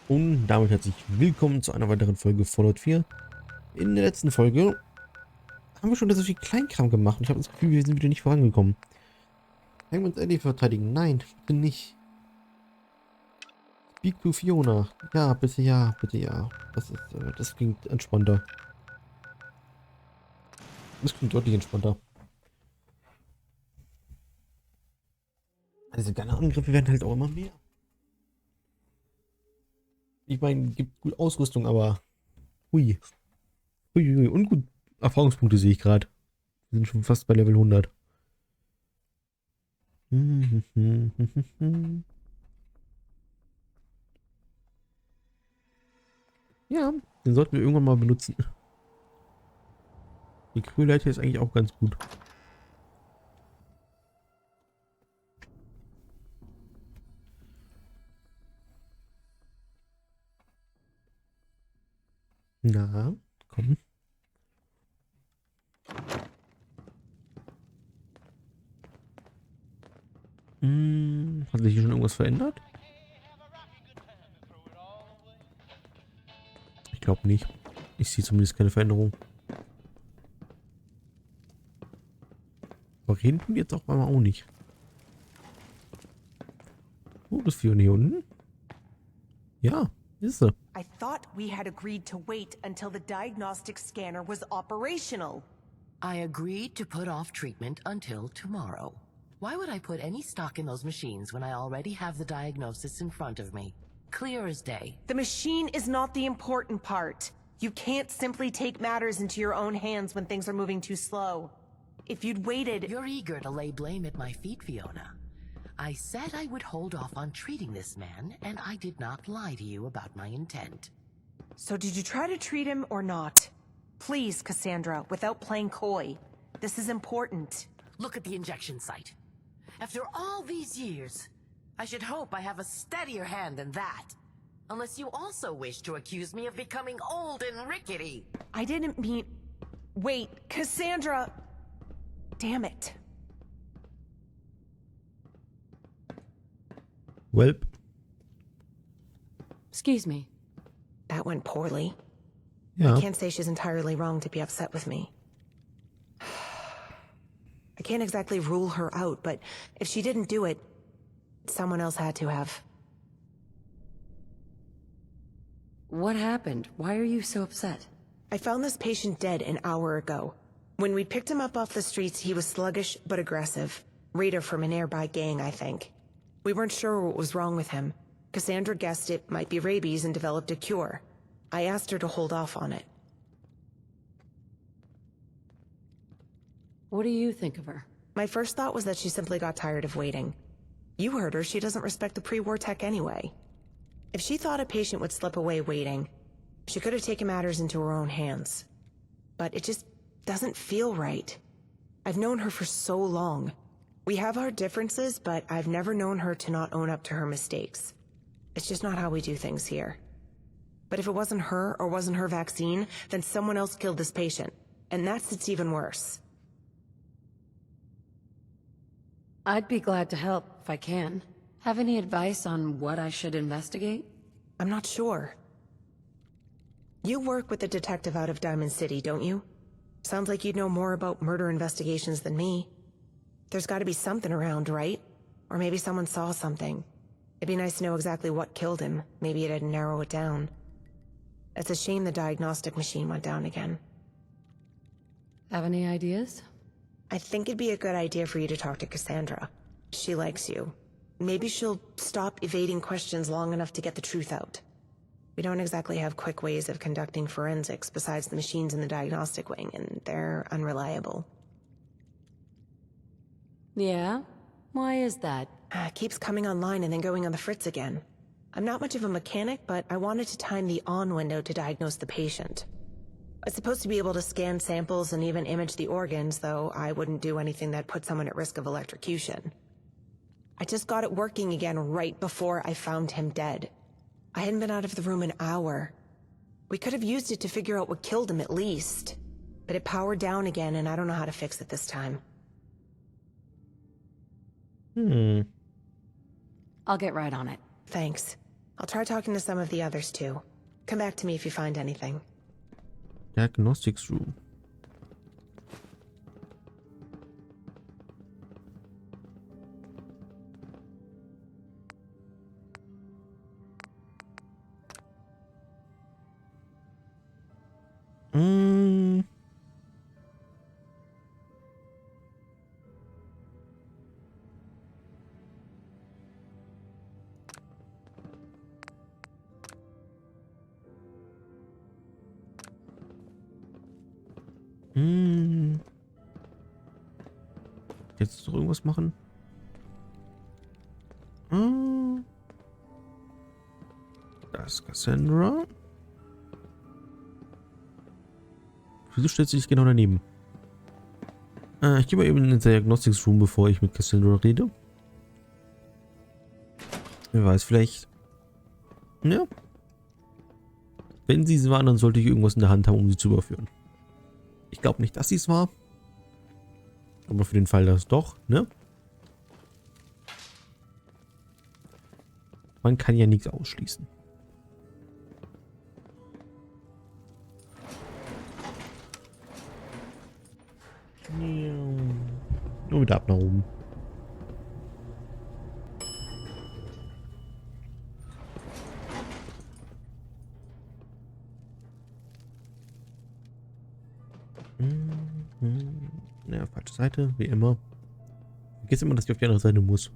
Und damit herzlich willkommen zu einer weiteren Folge Fallout 4. In der letzten Folge haben wir schon so viel Kleinkram gemacht und ich habe das Gefühl, wir sind wieder nicht vorangekommen. Können wir uns endlich verteidigen? Nein, bitte nicht. Speak to Fiona. Ja, bitte ja, bitte ja. Das klingt entspannter. Das klingt deutlich entspannter. Also deine Angriffe werden halt auch immer mehr. Ich meine, gibt gut Ausrüstung, aber hui. Hui. Und gut Erfahrungspunkte sehe ich gerade. Wir sind schon fast bei Level 100. Ja, den sollten wir irgendwann mal benutzen. Die Kühlheit hier ist eigentlich auch ganz gut. Na, komm. Hat sich hier schon irgendwas verändert? Ich glaube nicht. Ich sehe zumindest keine Veränderung. Aber reden tun die jetzt auch einmal auch nicht. Oh, das Fiona hier unten? Ja, ist sie. I thought we had agreed to wait until the diagnostic scanner was operational. I agreed to put off treatment until tomorrow. Why would I put any stock in those machines when I already have the diagnosis in front of me? Clear as day. The machine is not the important part. You can't simply take matters into your own hands when things are moving too slow. If you'd waited... You're eager to lay blame at my feet, Fiona. I said I would hold off on treating this man, and I did not lie to you about my intent. So did you try to treat him or not? Please, Cassandra, without playing coy. This is important. Look at the injection site. After all these years, I should hope I have a steadier hand than that. Unless you also wish to accuse me of becoming old and rickety. I didn't mean... Wait, Cassandra... Damn it. Welp. Excuse me. That went poorly. Ja. I can't say she's entirely wrong to be upset with me. I can't exactly rule her out, but if she didn't do it, someone else had to have. What happened? Why are you so upset? I found this patient dead an hour ago. When we picked him up off the streets, he was sluggish but aggressive. Raider from a nearby gang, I think. We weren't sure what was wrong with him. Cassandra guessed it might be rabies and developed a cure. I asked her to hold off on it. What do you think of her? My first thought was that she simply got tired of waiting. You heard her, she doesn't respect the pre-war tech anyway. If she thought a patient would slip away waiting, she could have taken matters into her own hands. But it just doesn't feel right. I've known her for so long. We have our differences, but I've never known her to not own up to her mistakes. It's just not how we do things here. But if it wasn't her or wasn't her vaccine, then someone else killed this patient. And it's even worse. I'd be glad to help if I can. Have any advice on what I should investigate? I'm not sure. You work with the detective out of Diamond City, don't you? Sounds like you'd know more about murder investigations than me. There's got to be something around, right? Or maybe someone saw something. It'd be nice to know exactly what killed him. Maybe it'd narrow it down. It's a shame the diagnostic machine went down again. Have any ideas? I think it'd be a good idea for you to talk to Cassandra. She likes you. Maybe she'll stop evading questions long enough to get the truth out. We don't exactly have quick ways of conducting forensics besides the machines in the diagnostic wing, and they're unreliable. Yeah? Why is that? Keeps coming online and then going on the fritz again. I'm not much of a mechanic, but I wanted to time the on window to diagnose the patient. It's supposed to be able to scan samples and even image the organs, though I wouldn't do anything that put someone at risk of electrocution. I just got it working again right before I found him dead. I hadn't been out of the room an hour. We could have used it to figure out what killed him at least. But it powered down again and I don't know how to fix it this time. I'll get right on it. Thanks. I'll try talking to some of the others too. Come back to me if you find anything. Diagnostics Room. Mm. Hm. Jetzt noch irgendwas machen? Hm. Das ist Cassandra. Wieso stellt sie sich genau daneben? Ich gehe mal eben in den Diagnostics Room, bevor ich mit Cassandra rede. Wer weiß, vielleicht... Ja. Wenn sie es war, dann sollte ich irgendwas in der Hand haben, um sie zu überführen. Ich glaube nicht, dass sie es war. Aber für den Fall, dass doch, ne? Man kann ja nichts ausschließen. Nur wieder ab nach oben. Ja, falsche Seite, wie immer. Vergiss immer, dass ich auf die andere Seite muss.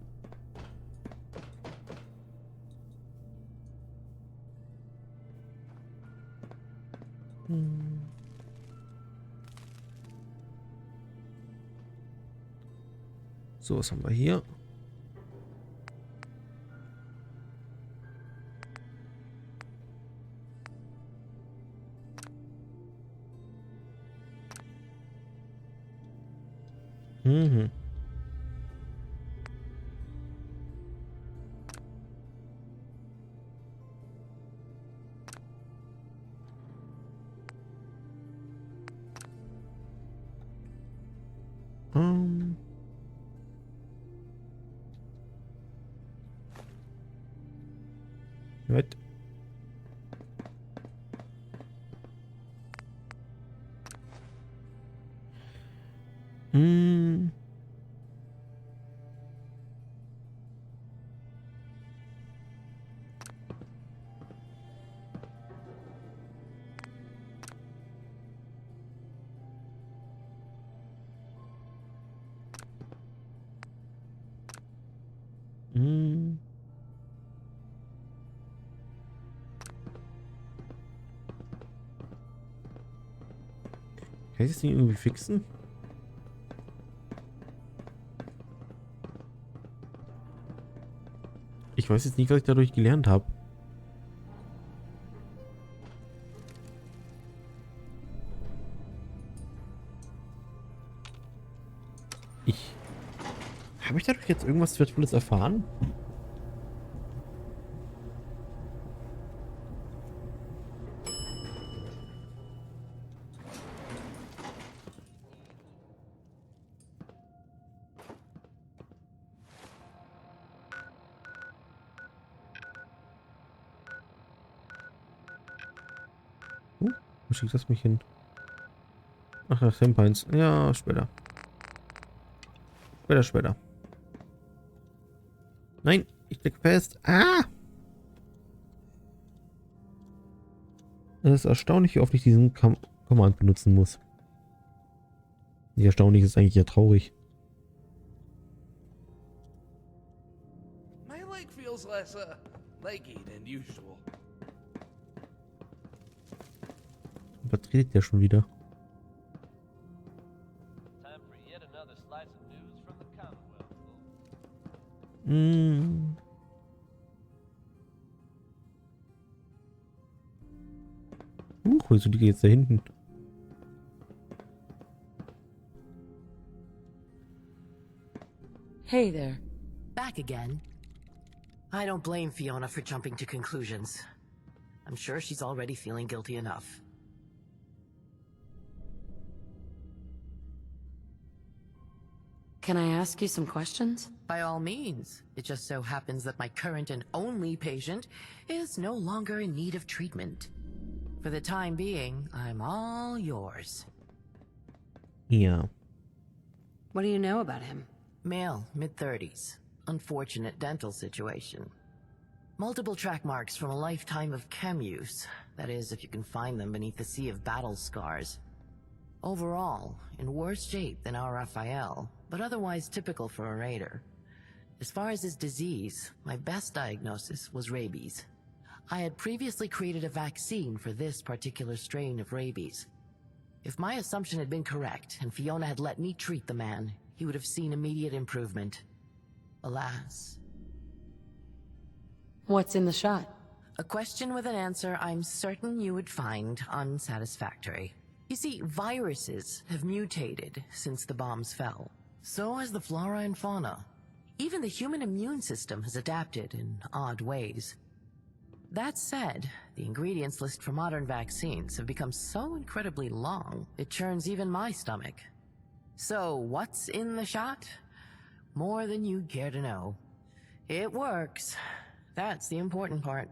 So, was haben wir hier? Mhm. Was? Hm. Hm. Kann ich das Ding irgendwie fixen? Ich weiß jetzt nicht, was ich dadurch gelernt habe. Habe ich dadurch jetzt irgendwas Wertvolles erfahren? Wo schickt das mich hin? Ach, nach Tempines. Ja, später. Später. Nein, ich stecke fest. Ah! Es ist erstaunlich, wie oft ich diesen Command benutzen muss. Nicht erstaunlich, ist eigentlich ja traurig. My leg feels less leggy than usual. Was redet der schon wieder? Time for yet another slice of news from the Commonwealth. Wieso liege jetzt da hinten? Hey there. Back again? I don't blame Fiona for jumping to conclusions. I'm sure she's already feeling guilty enough. Can I ask you some questions? By all means. It just so happens that my current and only patient is no longer in need of treatment. For the time being, I'm all yours. Ja. What do you know about him? Male, mid-30s. Unfortunate dental situation. Multiple track marks from a lifetime of chem use. That is, if you can find them beneath the sea of battle scars. Overall, in worse shape than our Raphael, but otherwise typical for a raider. As far as his disease, my best diagnosis was rabies. I had previously created a vaccine for this particular strain of rabies. If my assumption had been correct, and Fiona had let me treat the man, he would have seen immediate improvement. Alas. What's in the shot? A question with an answer I'm certain you would find unsatisfactory. You see, viruses have mutated since the bombs fell. So has the flora and fauna. Even the human immune system has adapted in odd ways. That said, the ingredients list for modern vaccines have become so incredibly long, it churns even my stomach. So, what's in the shot? More than you'd care to know. It works. That's the important part.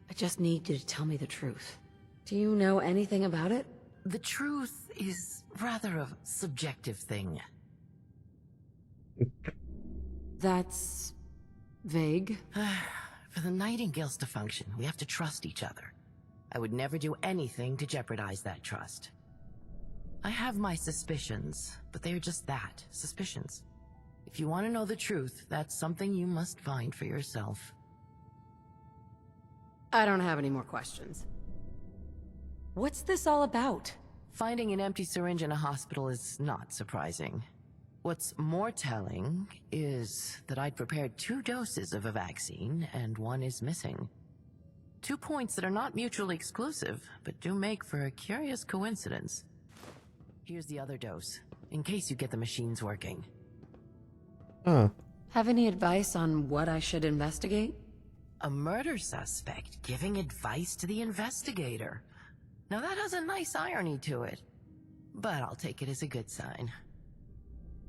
I just need you to tell me the truth. Do you know anything about it? The truth is rather a subjective thing. That's vague. For the Nightingales to function, we have to trust each other. I would never do anything to jeopardize that trust. I have my suspicions, but they are just that, suspicions. If you want to know the truth, that's something you must find for yourself. I don't have any more questions. What's this all about? Finding an empty syringe in a hospital is not surprising. What's more telling is that I'd prepared 2 doses of a vaccine, and one is missing. 2 points that are not mutually exclusive, but do make for a curious coincidence. Here's the other dose, in case you get the machines working. Ah. Have any advice on what I should investigate? A murder suspect giving advice to the investigator. Now that has a nice irony to it, but I'll take it as a good sign.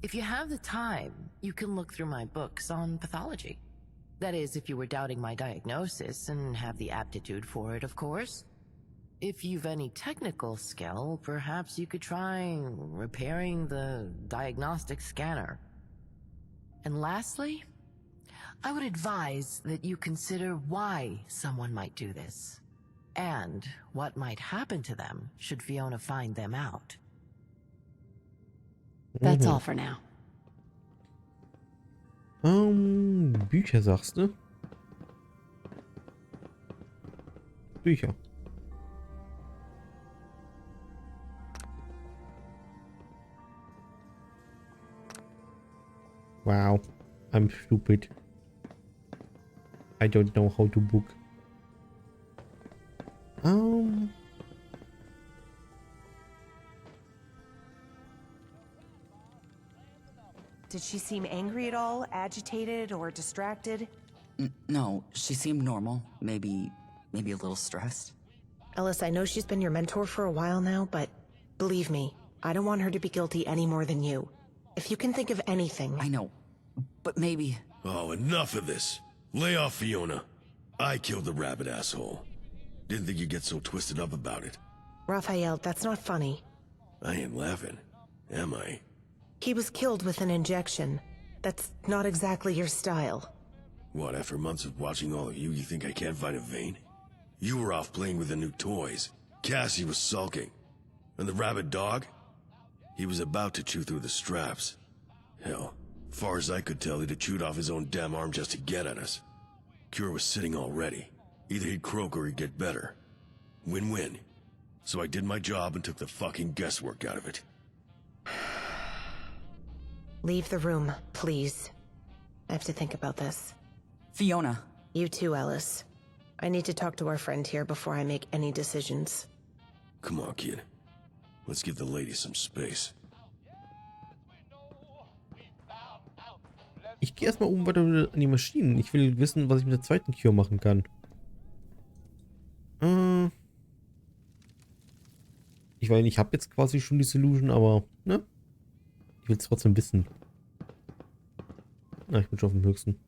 If you have the time, you can look through my books on pathology. That is, if you were doubting my diagnosis and have the aptitude for it, of course. If you've any technical skill, perhaps you could try repairing the diagnostic scanner. And lastly, I would advise that you consider why someone might do this, and what might happen to them should Fiona find them out. That's all for now. Bücher sagst du? Bücher. Wow, I'm stupid. I don't know how to book. Did she seem angry at all, agitated, or distracted? No, she seemed normal. Maybe a little stressed. Ellis, I know she's been your mentor for a while now, but believe me, I don't want her to be guilty any more than you. If you can think of anything... I know, but maybe... Oh, enough of this. Lay off, Fiona. I killed the rabbit asshole. Didn't think you'd get so twisted up about it. Raphael, that's not funny. I ain't laughing, am I? He was killed with an injection. That's not exactly your style. What, after months of watching all of you, you think I can't find a vein? You were off playing with the new toys. Cassie was sulking. And the rabid dog? He was about to chew through the straps. Hell, far as I could tell, he'd have chewed off his own damn arm just to get at us. Cure was sitting already. Either he'd croak or he'd get better. Win-win. So I did my job and took the fucking guesswork out of it. Leave the room, please. I have to think about this. Fiona. You too, Ellis. I need to talk to our friend here before I make any decisions. Come on, kid. Let's give the lady some space. Ich gehe erstmal oben weiter an die Maschinen. Ich will wissen, was ich mit der zweiten Cure machen kann. Ich meine, ich habe jetzt quasi schon die Solution, aber, ne? Ich will es trotzdem wissen. Na, ich bin schon auf dem höchsten.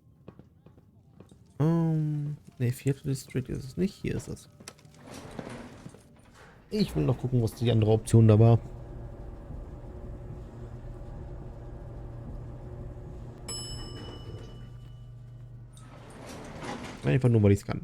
Ne, 4. District ist es nicht. Hier ist es. Ich will noch gucken, was die andere Option da war. Einfach nur, weil ich es kann.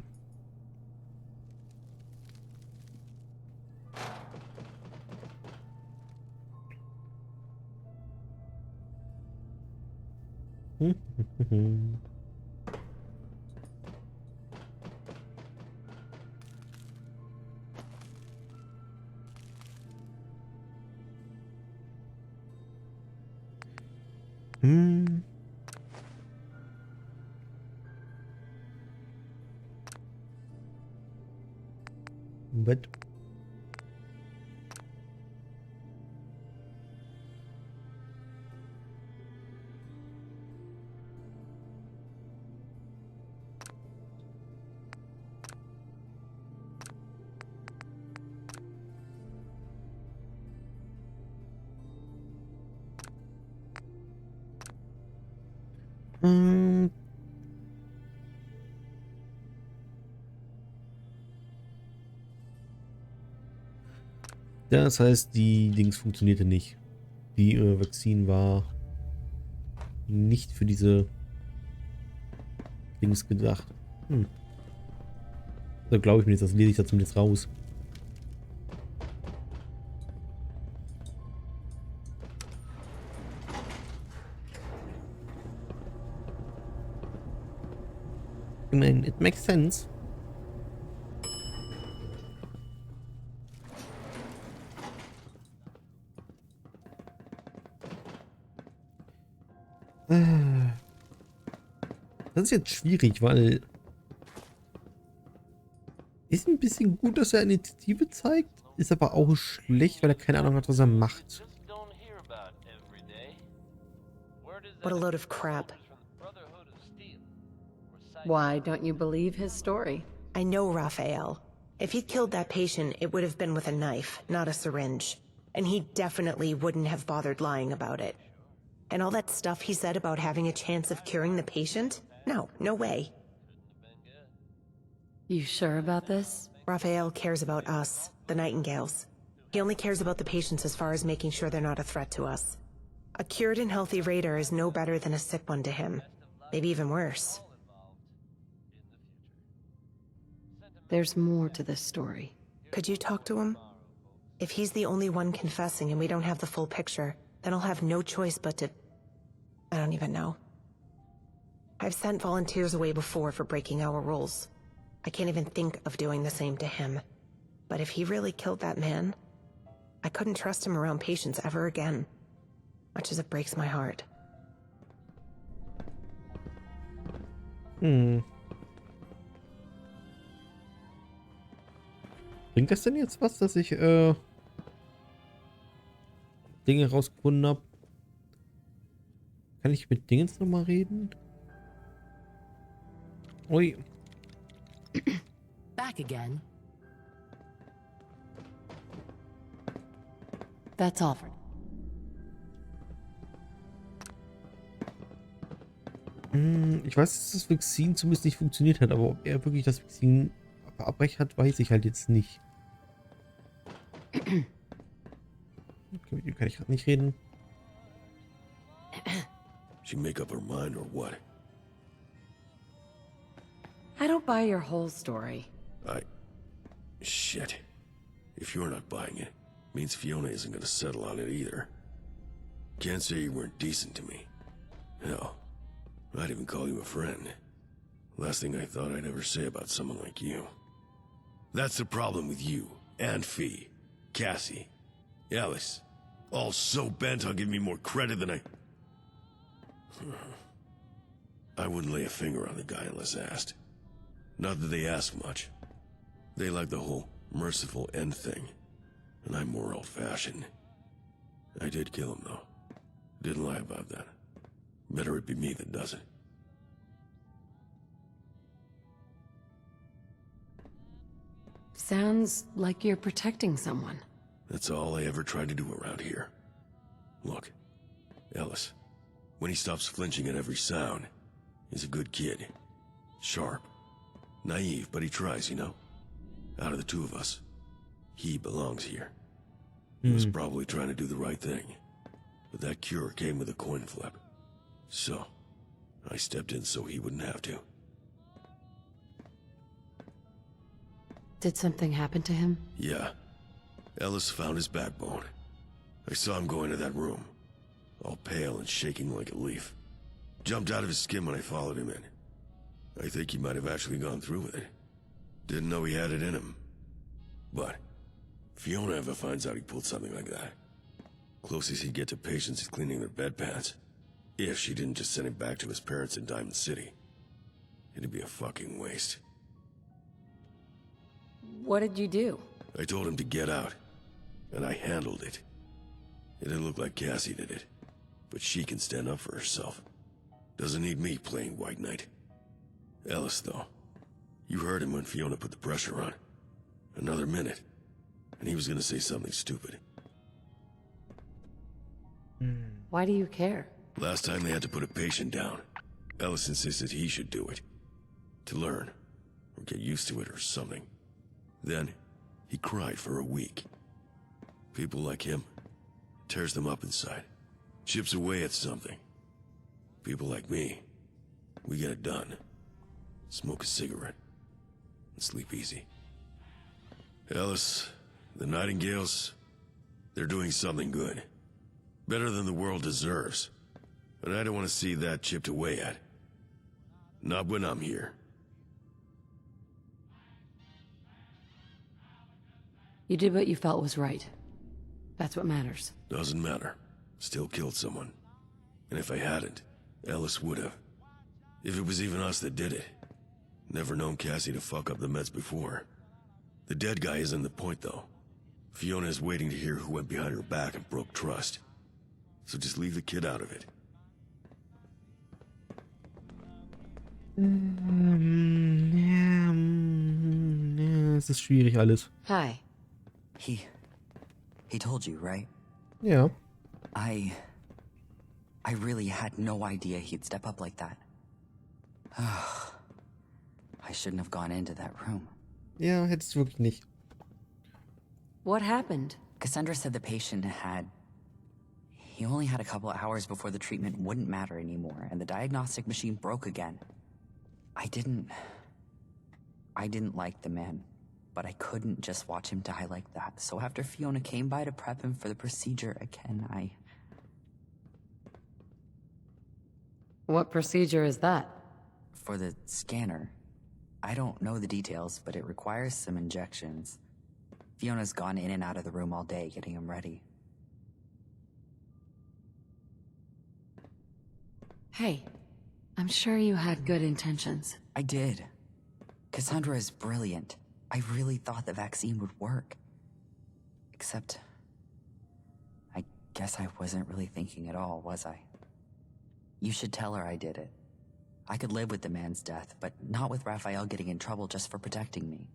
But das heißt, die Dings funktionierte nicht. Die Vakzin war nicht für diese Dings gedacht. Da glaube ich mir jetzt, das lese ich da zumindest raus. I mean, it makes sense. Das ist jetzt schwierig, weil ist ein bisschen gut, dass er Initiative zeigt, ist aber auch schlecht, weil er keine Ahnung hat, was er macht. What a load of crap. Why don't you believe his story? I know Raphael. If he'd killed that patient, it would have been with a knife, not a syringe. And he definitely wouldn't have bothered lying about it. And all that stuff he said about having a chance of curing the patient? No, no way. You sure about this? Raphael cares about us, the Nightingales. He only cares about the patients as far as making sure they're not a threat to us. A cured and healthy raider is no better than a sick one to him. Maybe even worse. There's more to this story. Could you talk to him? If he's the only one confessing and we don't have the full picture, then I'll have no choice but to... I don't even know. I've sent volunteers away before for breaking our rules. I can't even think of doing the same to him. But if he really killed that man, I couldn't trust him around patients ever again. Much as it breaks my heart. Bringt das denn jetzt was, dass ich Dinge rausgefunden habe? Kann ich mit Dingens nochmal reden? Ui. Back again. That's all. Ich weiß, dass das Vakzin zumindest nicht funktioniert hat, aber ob er wirklich das Vakzin verabreicht hat, weiß ich halt jetzt nicht. Okay, mit ihm kann ich gerade nicht reden. She make up her mind or what? I don't buy your whole story. Shit. If you're not buying it, means Fiona isn't gonna settle on it either. Can't say you weren't decent to me. Hell, I'd even call you a friend. Last thing I thought I'd ever say about someone like you. That's the problem with you, and Fee, Cassie, Alice. All so bent on giving me more credit than I wouldn't lay a finger on the guy unless asked. Not that they ask much. They like the whole merciful end thing. And I'm more old-fashioned. I did kill him, though. Didn't lie about that. Better it be me that does it. Sounds like you're protecting someone. That's all I ever tried to do around here. Look, Ellis, when he stops flinching at every sound, he's a good kid. Sharp. Naive, but he tries, you know? Out of the two of us, he belongs here. He was probably trying to do the right thing, but that cure came with a coin flip. So, I stepped in so he wouldn't have to. Did something happen to him? Yeah. Ellis found his backbone. I saw him go into that room, all pale and shaking like a leaf. Jumped out of his skin when I followed him in. I think he might have actually gone through with it. Didn't know he had it in him. But Fiona ever finds out he pulled something like that, closest he'd get to patients is cleaning their bedpans. If she didn't just send him back to his parents in Diamond City. It'd be a fucking waste. What did you do? I told him to get out, and I handled it. It didn't look like Cassie did it, but she can stand up for herself. Doesn't need me playing White Knight. Ellis, though. You heard him when Fiona put the pressure on. Another minute, and he was gonna say something stupid. Why do you care? Last time they had to put a patient down, Ellis insisted he should do it. To learn, or get used to it or something. Then, he cried for a week. People like him, tears them up inside. Chips away at something. People like me, we get it done. Smoke a cigarette, and sleep easy. Ellis, the Nightingales, they're doing something good. Better than the world deserves. And I don't want to see that chipped away at. Not when I'm here. You did what you felt was right. That's what matters. Doesn't matter. Still killed someone. And if I hadn't, Ellis would have. If it was even us that did it. Never known Cassie to fuck up the meds before. The dead guy isn't the point, though. Fiona is waiting to hear who went behind her back and broke trust. So just leave the kid out of it. Es ist schwierig alles. Hi. He told you, right? Ja. I really had no idea he'd step up like that. I shouldn't have gone into that room. Ja, hättest du wirklich nicht. What happened? Cassandra said the patient he only had a couple hours before the treatment wouldn't matter anymore, and the diagnostic machine broke again. I didn't like the man, but I couldn't just watch him die like that. So after Fiona came by to prep him for the procedure again, What procedure is that? For the scanner. I don't know the details, but it requires some injections. Fiona's gone in and out of the room all day getting him ready. Hey, I'm sure you had good intentions. I did. Cassandra is brilliant. I really thought the vaccine would work. Except, I guess I wasn't really thinking at all, was I? You should tell her I did it. I could live with the man's death, but not with Raphael getting in trouble just for protecting me.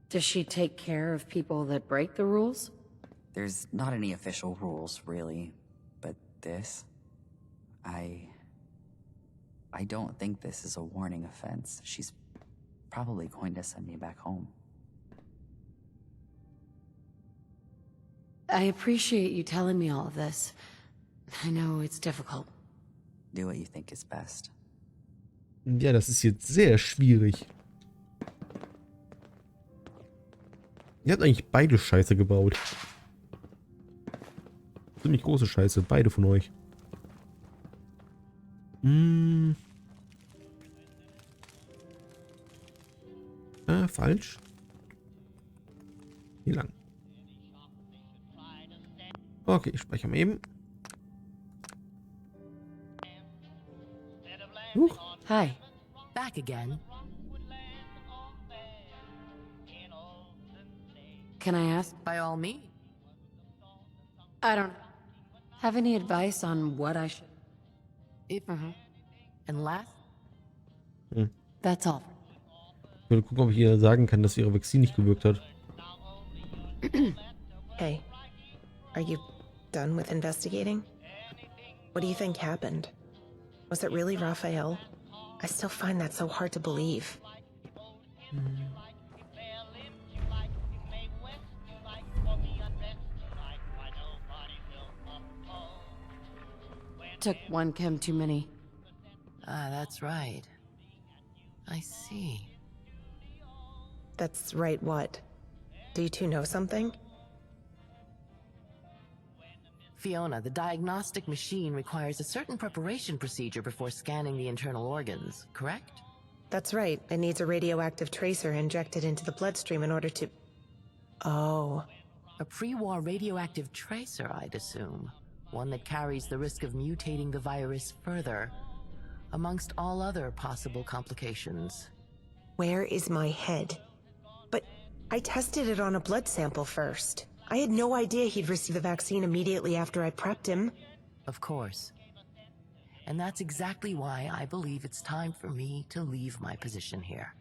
Does she take care of people that break the rules? There's not any official rules, really. But this... I don't think this is a warning offense. She's probably going to send me back home. I appreciate you telling me all of this. I know it's difficult. Do what you think is best. Ja, das ist jetzt sehr schwierig. Ihr habt eigentlich beide Scheiße gebaut. Ziemlich große Scheiße, beide von euch. Falsch. Hier lang. Okay, ich speichere mal eben. Hi. Back again. Can I ask? By all means. I don't have any advice on what I should... If and last, That's all. Ich will gucken, ob ich ihr sagen kann, dass ihre Vaccine nicht gewirkt hat. Hey, are you done with investigating? What do you think happened? Was it really Raphael? I still find that so hard to believe. Took one chem too many. Ah, that's right. I see. That's right, what? Do you two know something? Fiona, the diagnostic machine requires a certain preparation procedure before scanning the internal organs, correct? That's right. It needs a radioactive tracer injected into the bloodstream in order to... Oh. A pre-war radioactive tracer, I'd assume. One that carries the risk of mutating the virus further, amongst all other possible complications. Where is my head? But I tested it on a blood sample first. I had no idea he'd receive the vaccine immediately after I prepped him. Of course. And that's exactly why I believe it's time for me to leave my position here.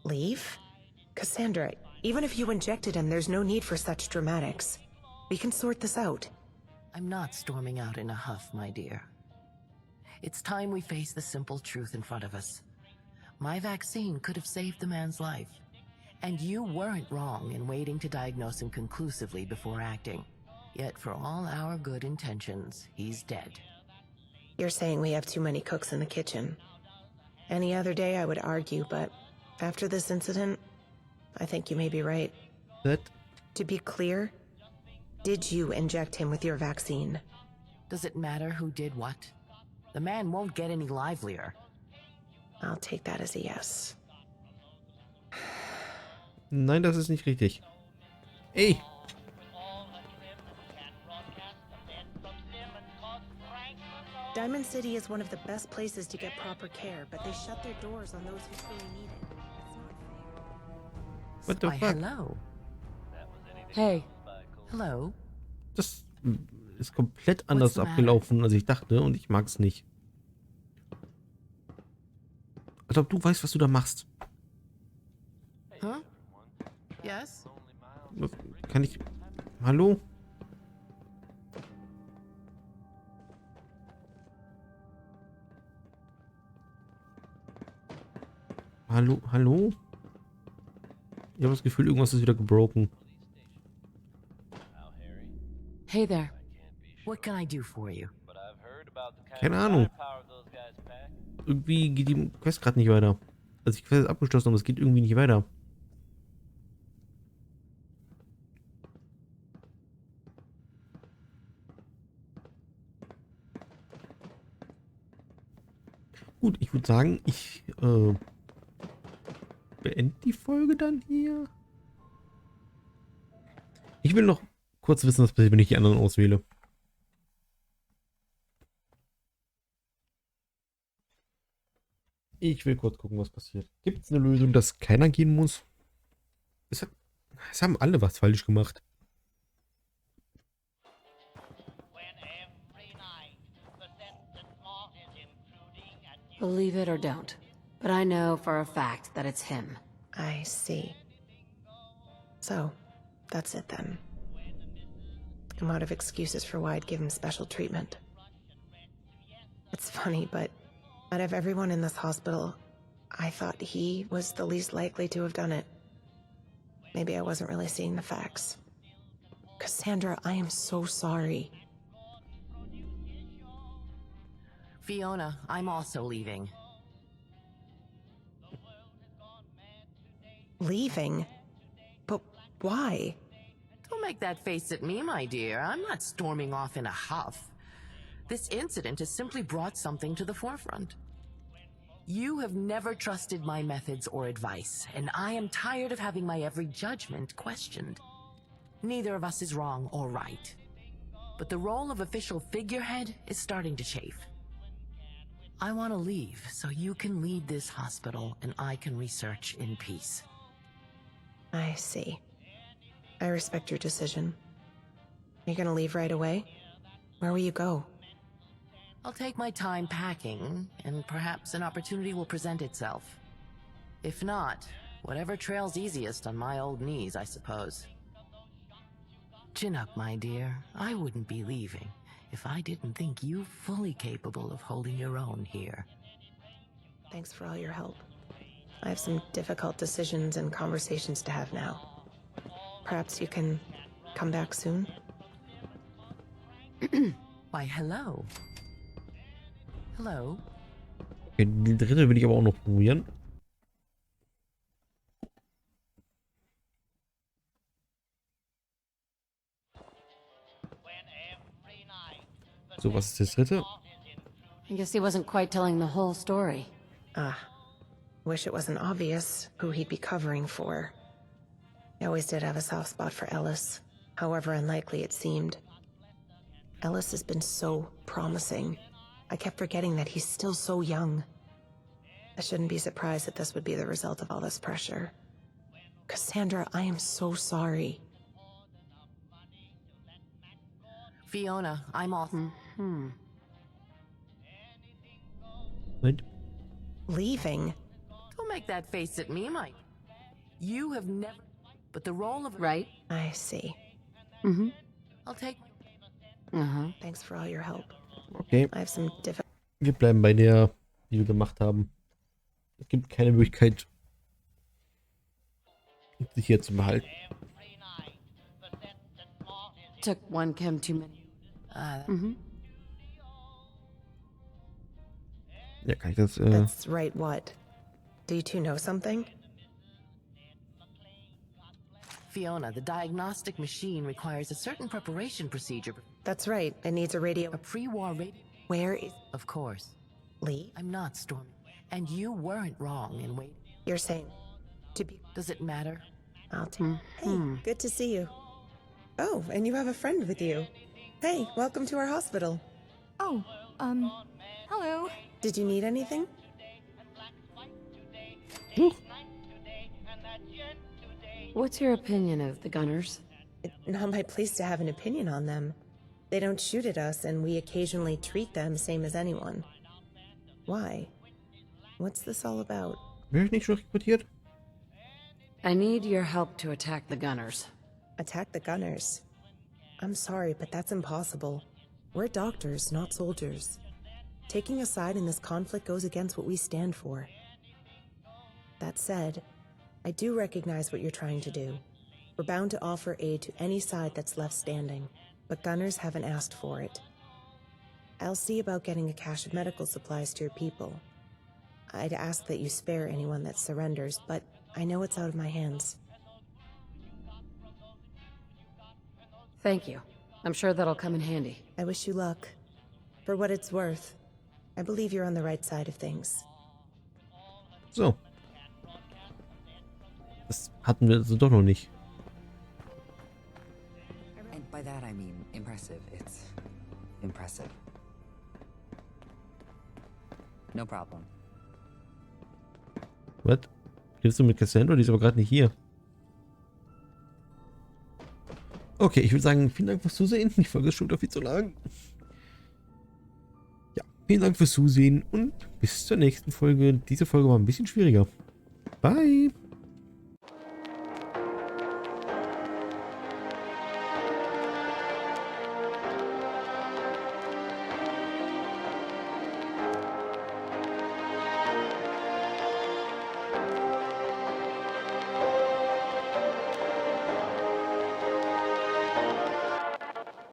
Leave? Cassandra, even if you injected him, there's no need for such dramatics. We can sort this out. I'm not storming out in a huff, my dear. It's time we face the simple truth in front of us. My vaccine could have saved the man's life. And you weren't wrong in waiting to diagnose him conclusively before acting. Yet for all our good intentions, he's dead. You're saying we have too many cooks in the kitchen. Any other day I would argue, but after this incident, I think you may be right. That To be clear, did you inject him with your vaccine? Does it matter who did what? The man won't get any livelier. I'll take that as a yes. Nein, das ist nicht richtig. Ey! Diamond City is one of the best places to get proper care, but they shut their doors on those who truly need it. It's not fair. What the Why, fuck? hello. Hey, Hello. Das ist komplett anders the matter? abgelaufen, als ich dachte, und ich mag es nicht. Als ob du weißt, was du da machst. Huh? Yes? Kann ich... Hallo? Hallo? Hallo? Ich habe das Gefühl, irgendwas ist wieder gebroken. hey there. What can I do for you? Keine Ahnung. Irgendwie geht die Quest gerade nicht weiter. Also die Quest ist abgeschlossen, aber es geht irgendwie nicht weiter. Gut, ich würde sagen, ich beende die Folge dann hier. Ich will noch kurz wissen, was passiert, wenn ich die anderen auswähle. Ich will kurz gucken, was passiert. Gibt es eine Lösung, dass keiner gehen muss? Es haben alle was falsch gemacht. Believe it or don't, but I know for a fact that it's him. I see. So, that's it then. I'm out of excuses for why I'd give him special treatment. It's funny, but out of everyone in this hospital, I thought he was the least likely to have done it. Maybe I wasn't really seeing the facts. Cassandra, I am so sorry. Fiona, I'm also leaving. Leaving? But why? Don't make that face at me, my dear. I'm not storming off in a huff. This incident has simply brought something to the forefront. You have never trusted my methods or advice, and I am tired of having my every judgment questioned. Neither of us is wrong or right. But the role of official figurehead is starting to chafe. I want to leave so you can lead this hospital and I can research in peace. I see. I respect your decision. You're gonna leave right away? Where will you go? I'll take my time packing, and perhaps an opportunity will present itself. If not, whatever trail's easiest on my old knees, I suppose. Chin up, my dear. I wouldn't be leaving if I didn't think you fully capable of holding your own here. Thanks for all your help. I have some difficult decisions and conversations to have now. Perhaps you can come back soon? Why, hello. Hello. Okay, die dritte will ich aber auch noch probieren. So, was ist das dritte? I guess he wasn't quite telling the whole story. Wish it wasn't obvious who he'd be covering for. I always did have a soft spot for Ellis, however unlikely it seemed. Ellis has been so promising. I kept forgetting that he's still so young. I shouldn't be surprised that this would be the result of all this pressure. Cassandra, I am so sorry. Fiona, I'm off. Right? Leaving? Don't make that face at me, Mike. You have never... But the role of... Right? I see. I'll take... Thanks for all your help. Okay, I have some wir bleiben bei der, die wir gemacht haben. Es gibt keine Möglichkeit, sich hier zu behalten. Took one chem too many. Ja, kann ich das... That's right, what? Do you two know something? Fiona, the diagnostic machine requires a certain preparation procedure. That's right, it needs a radio. A pre-war radio... Where is Of course. Lee? I'm not Storm. And you weren't wrong in waiting. You're saying to be... Does it matter? I'll take... Hey, good to see you. Oh, and you have a friend with you. Hey, welcome to our hospital. Oh, hello. Did you need anything? What's your opinion of the Gunners? Not my place to have an opinion on them. They don't shoot at us, and we occasionally treat them same as anyone. Why? What's this all about? Wer ist nicht schon rekrutiert? I need your help to attack the Gunners. Attack the Gunners? I'm sorry, but that's impossible. We're doctors, not soldiers. Taking a side in this conflict goes against what we stand for. That said, I do recognize what you're trying to do. We're bound to offer aid to any side that's left standing, but Gunners haven't asked for it. I'll see about getting a cache of medical supplies to your people. I'd ask that you spare anyone that surrenders, but I know it's out of my hands. Thank you. I'm sure that'll come in handy. I wish you luck. For what it's worth, I believe you're on the right side of things. So. Das hatten wir also doch noch nicht. And by that I mean impressive. It's impressive. No problem. Was? Hilfst du mit Cassandra? Die ist aber gerade nicht hier. Okay, ich würde sagen, vielen Dank fürs Zusehen. Die Folge ist schon wieder viel zu lang. Ja, vielen Dank fürs Zusehen und bis zur nächsten Folge. Diese Folge war ein bisschen schwieriger. Bye!